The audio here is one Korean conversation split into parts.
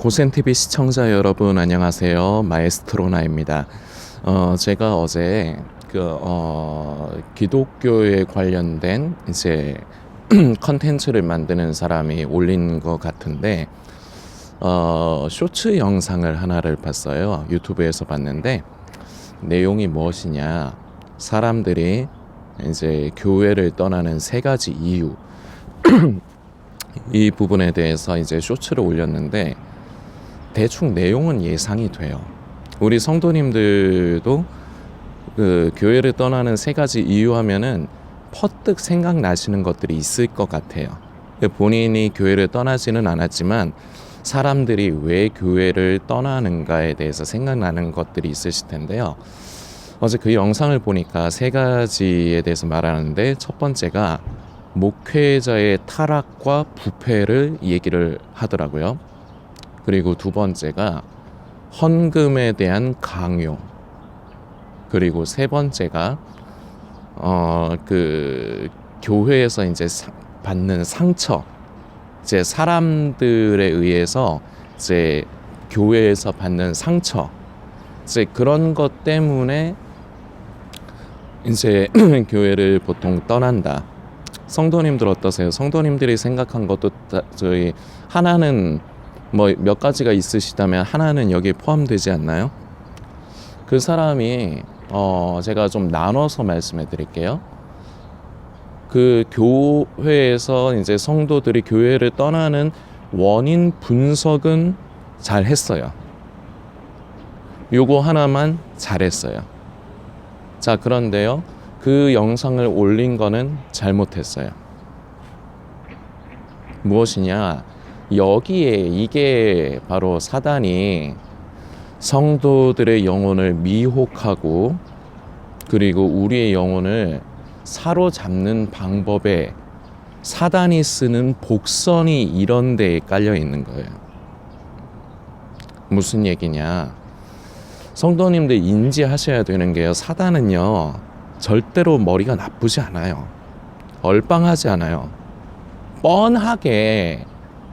고센TV 시청자 여러분 안녕하세요. 마에스트로나입니다. 제가 어제 기독교에 관련된 이제 컨텐츠를 만드는 사람이 올린 것 같은데 쇼츠 영상을 하나를 봤어요. 유튜브에서 봤는데 내용이 무엇이냐, 사람들이 이제 교회를 떠나는 세 가지 이유 이 부분에 대해서 이제 쇼츠를 올렸는데 대충 내용은 예상이 돼요. 우리 성도님들도 그 교회를 떠나는 세 가지 이유 하면은 퍼뜩 생각나시는 것들이 있을 것 같아요. 본인이 교회를 떠나지는 않았지만 사람들이 왜 교회를 떠나는가에 대해서 생각나는 것들이 있으실 텐데요. 어제 그 영상을 보니까 세 가지에 대해서 말하는데, 첫 번째가 목회자의 타락과 부패를 얘기를 하더라고요. 그리고 두 번째가 헌금에 대한 강요, 그리고 세 번째가 교회에서 이제 받는 상처, 이제 사람들에 의해서 이제 교회에서 받는 상처, 이제 그런 것 때문에 이제 교회를 보통 떠난다. 성도님들 어떠세요? 성도님들이 생각한 것도 저희 하나는 뭐 몇 가지가 있으시다면 하나는 여기에 포함되지 않나요? 그 사람이 제가 좀 나눠서 말씀해 드릴게요. 그 교회에서 이제 성도들이 교회를 떠나는 원인 분석은 잘 했어요. 요거 하나만 잘했어요. 자, 그런데요, 그 영상을 올린 거는 잘못했어요. 무엇이냐? 여기에 이게 바로 사단이 성도들의 영혼을 미혹하고 그리고 우리의 영혼을 사로잡는 방법에 사단이 쓰는 복선이 이런 데에 깔려 있는 거예요. 무슨 얘기냐? 성도님들 인지하셔야 되는 게요, 사단은요 절대로 머리가 나쁘지 않아요. 얼빵하지 않아요. 뻔하게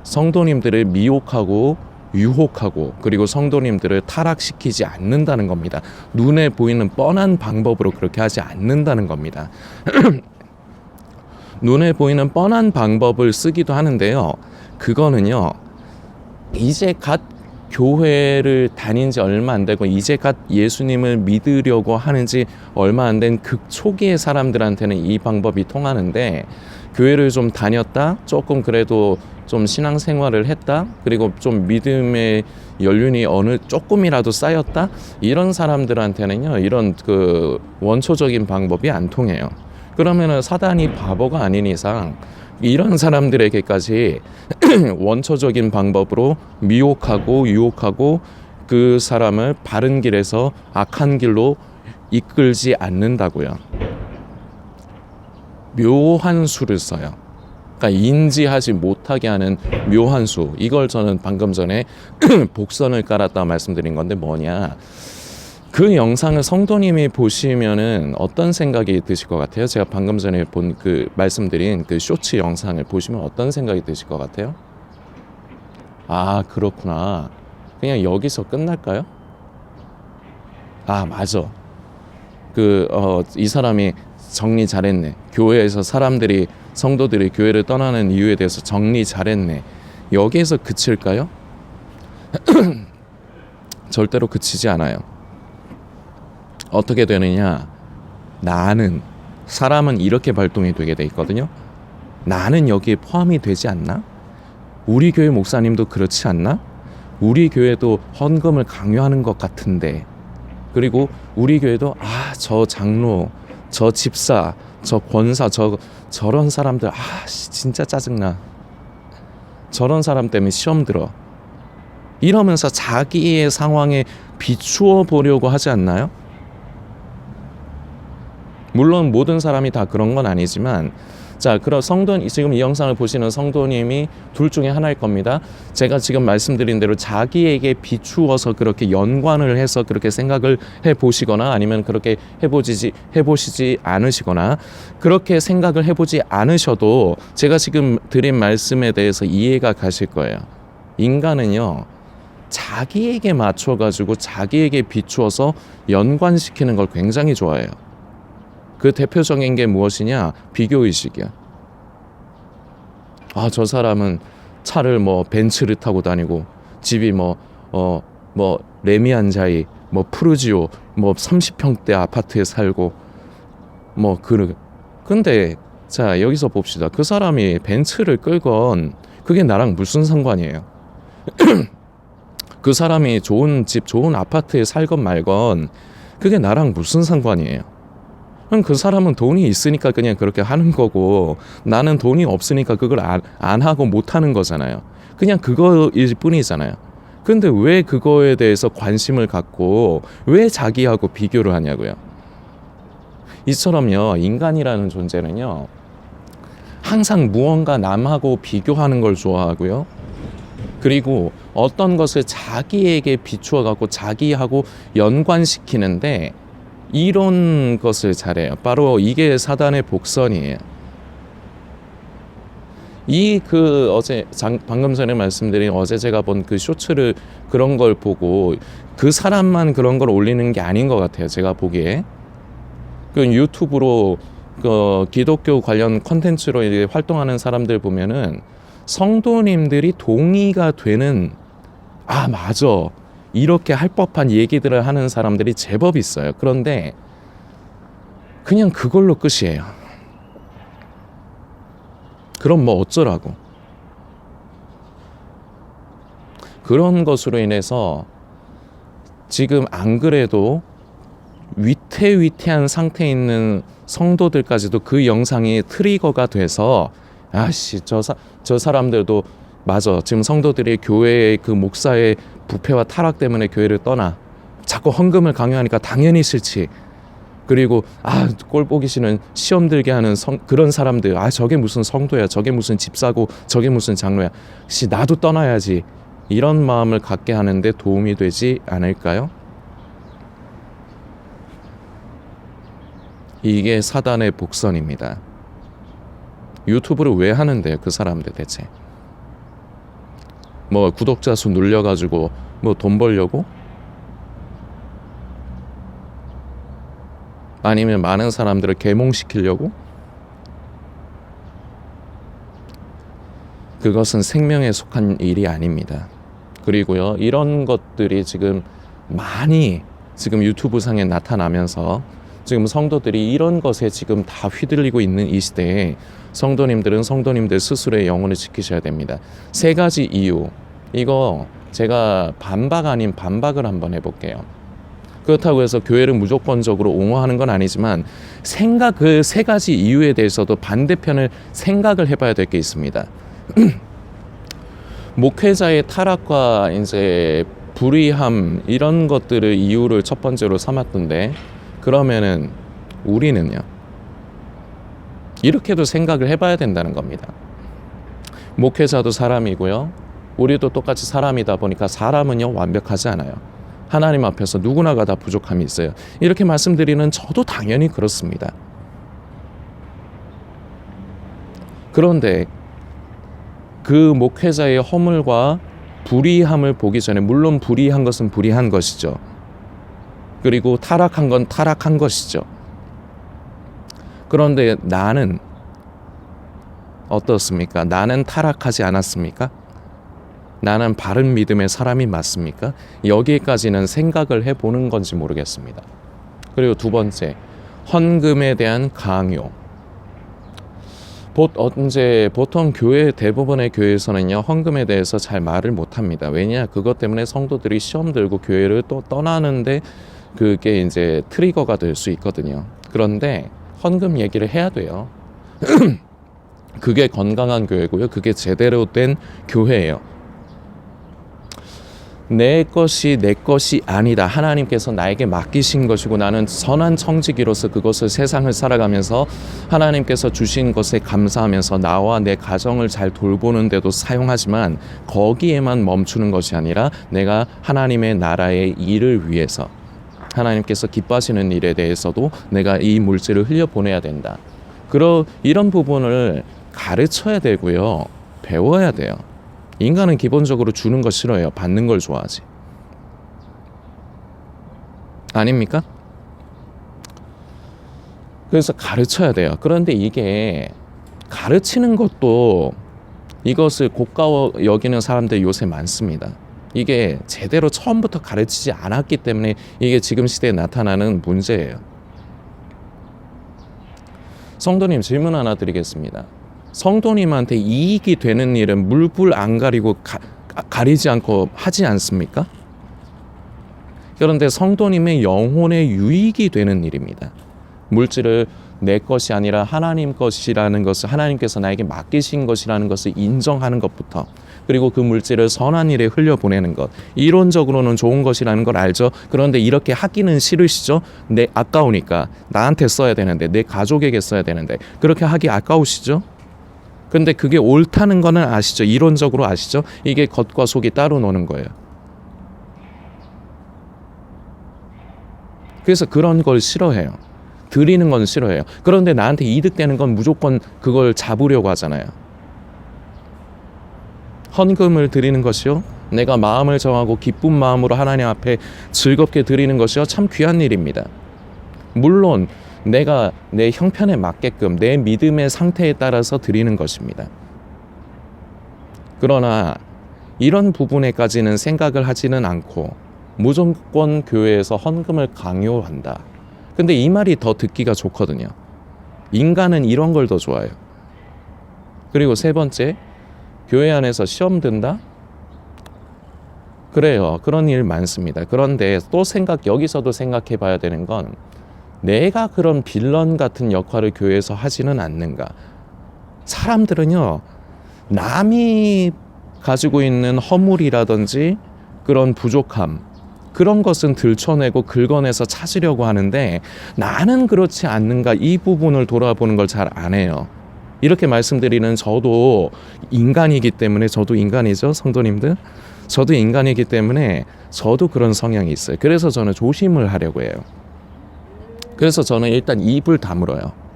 성도님들을 미혹하고 유혹하고 그리고 성도님들을 타락시키지 않는다는 겁니다. 눈에 보이는 뻔한 방법으로 그렇게 하지 않는다는 겁니다. 눈에 보이는 뻔한 방법을 쓰기도 하는데요, 그거는요 이제 갓 교회를 다닌 지 얼마 안 되고 이제 갓 예수님을 믿으려고 하는지 얼마 안 된 극초기의 사람들한테는 이 방법이 통하는데, 교회를 좀 다녔다, 조금 그래도 좀 신앙생활을 했다, 그리고 좀 믿음의 연륜이 어느 조금이라도 쌓였다, 이런 사람들한테는요 이런 그 원초적인 방법이 안 통해요. 그러면은 사단이 바보가 아닌 이상 이런 사람들에게까지 원초적인 방법으로 미혹하고 유혹하고 그 사람을 바른 길에서 악한 길로 이끌지 않는다고요. 묘한 수를 써요. 그러니까 인지하지 못하게 하는 묘한 수. 이걸 저는 방금 전에 복선을 깔았다 말씀드린 건데, 뭐냐, 그 영상을 성도님이 보시면은 어떤 생각이 드실 것 같아요? 제가 방금 전에 본 그 말씀드린 그 쇼츠 영상을 보시면 어떤 생각이 드실 것 같아요? 아, 그렇구나. 그냥 여기서 끝날까요? 아, 맞아. 이 사람이 정리 잘했네. 교회에서 사람들이, 성도들이 교회를 떠나는 이유에 대해서 정리 잘했네. 여기에서 그칠까요? 절대로 그치지 않아요. 어떻게 되느냐? 사람은 이렇게 발동이 되게 돼 있거든요. 나는 여기에 포함이 되지 않나? 우리 교회 목사님도 그렇지 않나? 우리 교회도 헌금을 강요하는 것 같은데, 그리고 우리 교회도 저 장로, 저 집사, 저 권사, 저런 사람들 진짜 짜증나. 저런 사람 때문에 시험 들어. 이러면서 자기의 상황에 비추어 보려고 하지 않나요? 물론 모든 사람이 다 그런 건 아니지만, 자, 그럼 지금 이 영상을 보시는 성도님이 둘 중에 하나일 겁니다. 제가 지금 말씀드린 대로 자기에게 비추어서 그렇게 연관을 해서 그렇게 생각을 해보시거나, 아니면 그렇게 해보시지 않으시거나, 그렇게 생각을 해보지 않으셔도 제가 지금 드린 말씀에 대해서 이해가 가실 거예요. 인간은요, 자기에게 맞춰가지고 자기에게 비추어서 연관시키는 걸 굉장히 좋아해요. 그 대표적인 게 무엇이냐? 비교의식이야. 아, 저 사람은 차를 뭐 벤츠를 타고 다니고 집이 뭐 레미안자이 뭐 푸르지오 뭐 30평대 아파트에 살고 뭐 근데 자, 여기서 봅시다. 그 사람이 벤츠를 끌건 그게 나랑 무슨 상관이에요? 그 사람이 좋은 집, 좋은 아파트에 살건 말건 그게 나랑 무슨 상관이에요? 그럼 그 사람은 돈이 있으니까 그냥 그렇게 하는 거고 나는 돈이 없으니까 그걸 안 하고 못 하는 거잖아요. 그냥 그거일 뿐이잖아요. 근데 왜 그거에 대해서 관심을 갖고 왜 자기하고 비교를 하냐고요. 이처럼요, 인간이라는 존재는요, 항상 무언가 남하고 비교하는 걸 좋아하고요. 그리고 어떤 것을 자기에게 비추어 갖고 자기하고 연관시키는데 이런 것을 잘해요. 바로 이게 사단의 복선이에요. 방금 전에 말씀드린 어제 제가 본 그 쇼츠를 그런 걸 보고 그 사람만 그런 걸 올리는 게 아닌 것 같아요. 제가 보기에. 그 유튜브로 기독교 관련 컨텐츠로 이제 활동하는 사람들 보면은 성도님들이 동의가 되는, 아, 맞아, 이렇게 할 법한 얘기들을 하는 사람들이 제법 있어요. 그런데 그냥 그걸로 끝이에요. 그럼 뭐 어쩌라고. 그런 것으로 인해서 지금 안 그래도 위태위태한 상태에 있는 성도들까지도 그 영상이 트리거가 돼서 아씨, 저 사람들도 맞아, 지금 성도들이 교회의 그 목사의 부패와 타락 때문에 교회를 떠나, 자꾸 헌금을 강요하니까 당연히 싫지. 그리고 꼴 보기 싫은 시험 들게 하는 그런 사람들, 저게 무슨 성도야, 저게 무슨 집사고, 저게 무슨 장로야, 나도 떠나야지, 이런 마음을 갖게 하는데 도움이 되지 않을까요? 이게 사단의 복선입니다. 유튜브를 왜 하는데요, 그 사람들 대체? 뭐 구독자 수 눌려가지고 뭐 돈 벌려고? 아니면 많은 사람들을 계몽시키려고? 그것은 생명에 속한 일이 아닙니다. 그리고요, 이런 것들이 지금 많이 지금 유튜브 상에 나타나면서 지금 성도들이 이런 것에 지금 다 휘둘리고 있는 이 시대에 성도님들은 성도님들 스스로의 영혼을 지키셔야 됩니다. 3가지 이유, 이거 제가 반박 아닌 반박을 한번 해볼게요. 그렇다고 해서 교회를 무조건적으로 옹호하는 건 아니지만 그 3가지 이유에 대해서도 반대편을 생각을 해봐야 될 게 있습니다. 목회자의 타락과 이제 불의함, 이런 것들을 이유를 첫 번째로 삼았던데, 그러면은 우리는요, 이렇게도 생각을 해봐야 된다는 겁니다. 목회자도 사람이고요, 우리도 똑같이 사람이다 보니까 사람은요, 완벽하지 않아요. 하나님 앞에서 누구나가 다 부족함이 있어요. 이렇게 말씀드리는 저도 당연히 그렇습니다. 그런데 그 목회자의 허물과 불의함을 보기 전에, 물론 불의한 것은 불의한 것이죠. 그리고 타락한 건 타락한 것이죠. 그런데 나는 어떻습니까? 나는 타락하지 않았습니까? 나는 바른 믿음의 사람이 맞습니까? 여기까지는 생각을 해보는 건지 모르겠습니다. 그리고 2번째, 헌금에 대한 강요. 보통 대부분의 교회에서는요, 헌금에 대해서 잘 말을 못합니다. 왜냐? 그것 때문에 성도들이 시험 들고 교회를 또 떠나는데 그게 이제 트리거가 될 수 있거든요. 그런데 헌금 얘기를 해야 돼요. 그게 건강한 교회고요. 그게 제대로 된 교회예요. 내 것이 아니다. 하나님께서 나에게 맡기신 것이고 나는 선한 청지기로서 그것을 세상을 살아가면서 하나님께서 주신 것에 감사하면서 나와 내 가정을 잘 돌보는 데도 사용하지만 거기에만 멈추는 것이 아니라 내가 하나님의 나라의 일을 위해서, 하나님께서 기뻐하시는 일에 대해서도 내가 이 물질을 흘려보내야 된다. 이런 부분을 가르쳐야 되고요, 배워야 돼요. 인간은 기본적으로 주는 거 싫어해요. 받는 걸 좋아하지. 아닙니까? 그래서 가르쳐야 돼요. 그런데 이게 가르치는 것도 이것을 고가워 여기는 사람들이 요새 많습니다. 이게 제대로 처음부터 가르치지 않았기 때문에 이게 지금 시대에 나타나는 문제예요. 성도님, 질문 하나 드리겠습니다. 성도님한테 이익이 되는 일은 물불 안 가리고 가리지 않고 하지 않습니까? 그런데 성도님의 영혼에 유익이 되는 일입니다. 물질을 내 것이 아니라 하나님 것이라는 것을, 하나님께서 나에게 맡기신 것이라는 것을 인정하는 것부터, 그리고 그 물질을 선한 일에 흘려보내는 것, 이론적으로는 좋은 것이라는 걸 알죠. 그런데 이렇게 하기는 싫으시죠. 내 아까우니까 나한테 써야 되는데, 내 가족에게 써야 되는데, 그렇게 하기 아까우시죠. 근데 그게 옳다는 거는 아시죠. 이론적으로 아시죠. 이게 겉과 속이 따로 노는 거예요. 그래서 그런 걸 싫어해요. 드리는 건 싫어해요. 그런데 나한테 이득되는 건 무조건 그걸 잡으려고 하잖아요. 헌금을 드리는 것이요, 내가 마음을 정하고 기쁜 마음으로 하나님 앞에 즐겁게 드리는 것이요, 참 귀한 일입니다. 물론 내가 내 형편에 맞게끔 내 믿음의 상태에 따라서 드리는 것입니다. 그러나 이런 부분에까지는 생각을 하지는 않고 무조건 교회에서 헌금을 강요한다. 근데 이 말이 더 듣기가 좋거든요. 인간은 이런 걸 더 좋아해요. 그리고 세 번째, 교회 안에서 시험 든다? 그래요. 그런 일 많습니다. 그런데 또 여기서도 생각해 봐야 되는 건, 내가 그런 빌런 같은 역할을 교회에서 하지는 않는가. 사람들은요, 남이 가지고 있는 허물이라든지 그런 부족함, 그런 것은 들춰내고 긁어내서 찾으려고 하는데, 나는 그렇지 않는가, 이 부분을 돌아보는 걸 잘 안 해요. 이렇게 말씀드리는 저도 인간이기 때문에, 저도 인간이죠, 성도님들. 저도 인간이기 때문에 저도 그런 성향이 있어요. 그래서 저는 조심을 하려고 해요. 그래서 저는 일단 입을 다물어요.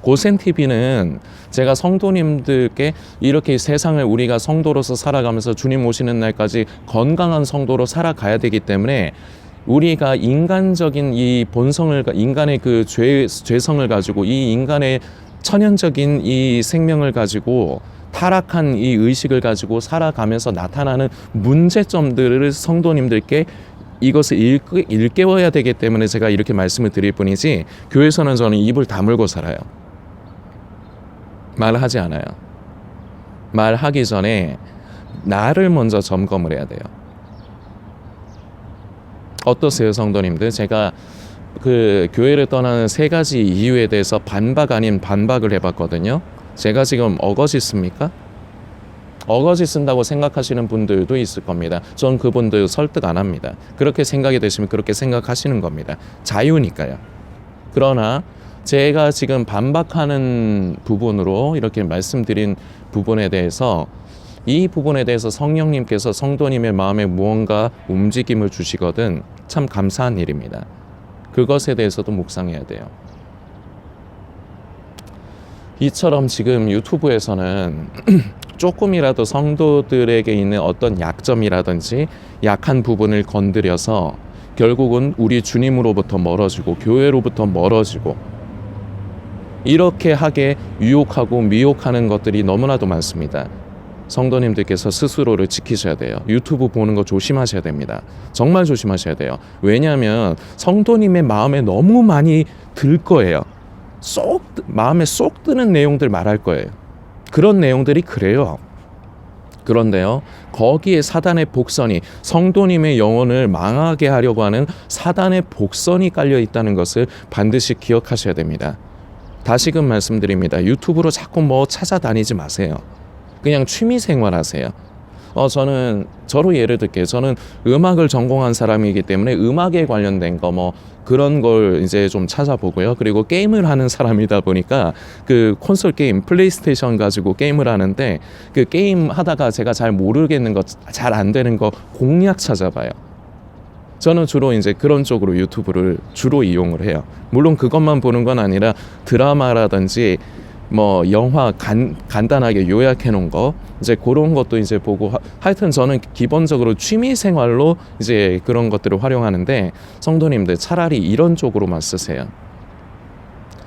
고센TV는 제가 성도님들께 이렇게 세상을 우리가 성도로서 살아가면서 주님 오시는 날까지 건강한 성도로 살아가야 되기 때문에, 우리가 인간적인 이 본성을, 인간의 그 죄성을 가지고, 이 인간의 천연적인 이 생명을 가지고, 타락한 이 의식을 가지고 살아가면서 나타나는 문제점들을 성도님들께 이것을 일깨워야 되기 때문에 제가 이렇게 말씀을 드릴 뿐이지, 교회에서는 저는 입을 다물고 살아요. 말하지 않아요. 말하기 전에 나를 먼저 점검을 해야 돼요. 어떠세요, 성도님들? 제가 그 교회를 떠나는 3가지 이유에 대해서 반박 아닌 반박을 해봤거든요. 제가 지금 어거지 씁니까? 어거지 쓴다고 생각하시는 분들도 있을 겁니다. 전 그분들 설득 안 합니다. 그렇게 생각이 되시면 그렇게 생각하시는 겁니다. 자유니까요. 그러나 제가 지금 반박하는 부분으로 이렇게 말씀드린 부분에 대해서, 이 부분에 대해서 성령님께서 성도님의 마음에 무언가 움직임을 주시거든 참 감사한 일입니다. 그것에 대해서도 묵상해야 돼요. 이처럼 지금 유튜브에서는 조금이라도 성도들에게 있는 어떤 약점이라든지 약한 부분을 건드려서 결국은 우리 주님으로부터 멀어지고 교회로부터 멀어지고, 이렇게 하게 유혹하고 미혹하는 것들이 너무나도 많습니다. 성도님들께서 스스로를 지키셔야 돼요. 유튜브 보는 거 조심하셔야 됩니다. 정말 조심하셔야 돼요. 왜냐하면 성도님의 마음에 너무 많이 들 거예요. 마음에 쏙 드는 내용들 말할 거예요. 그런 내용들이 그래요. 그런데요, 거기에 사단의 복선이, 성도님의 영혼을 망하게 하려고 하는 사단의 복선이 깔려 있다는 것을 반드시 기억하셔야 됩니다. 다시금 말씀드립니다. 유튜브로 자꾸 뭐 찾아다니지 마세요. 그냥 취미생활 하세요. 저로 예를 들게요. 저는 음악을 전공한 사람이기 때문에 음악에 관련된 거 뭐 그런 걸 이제 좀 찾아보고요. 그리고 게임을 하는 사람이다 보니까 그 콘솔 게임, 플레이스테이션 가지고 게임을 하는데, 그 게임 하다가 제가 잘 모르겠는 거, 잘 안 되는 거 공략 찾아봐요. 저는 주로 이제 그런 쪽으로 유튜브를 주로 이용을 해요. 물론 그것만 보는 건 아니라 드라마라든지 뭐 영화 간단하게 요약해 놓은 거 이제 그런 것도 이제 보고 하여튼 저는 기본적으로 취미 생활로 이제 그런 것들을 활용하는데 성도님들 차라리 이런 쪽으로만 쓰세요.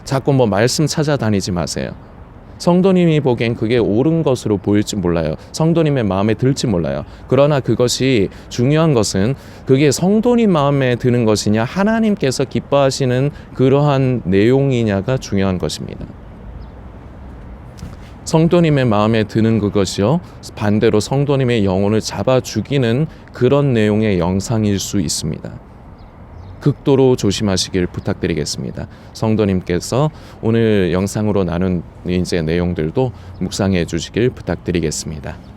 자꾸 뭐 말씀 찾아다니지 마세요. 성도님이 보기엔 그게 옳은 것으로 보일지 몰라요. 성도님의 마음에 들지 몰라요. 그러나 그것이 중요한 것은 그게 성도님 마음에 드는 것이냐 하나님께서 기뻐하시는 그러한 내용이냐가 중요한 것입니다. 성도님의 마음에 드는 그것이요 반대로 성도님의 영혼을 잡아 죽이는 그런 내용의 영상일 수 있습니다. 극도로 조심하시길 부탁드리겠습니다. 성도님께서 오늘 영상으로 나눈 이제 내용들도 묵상해 주시길 부탁드리겠습니다.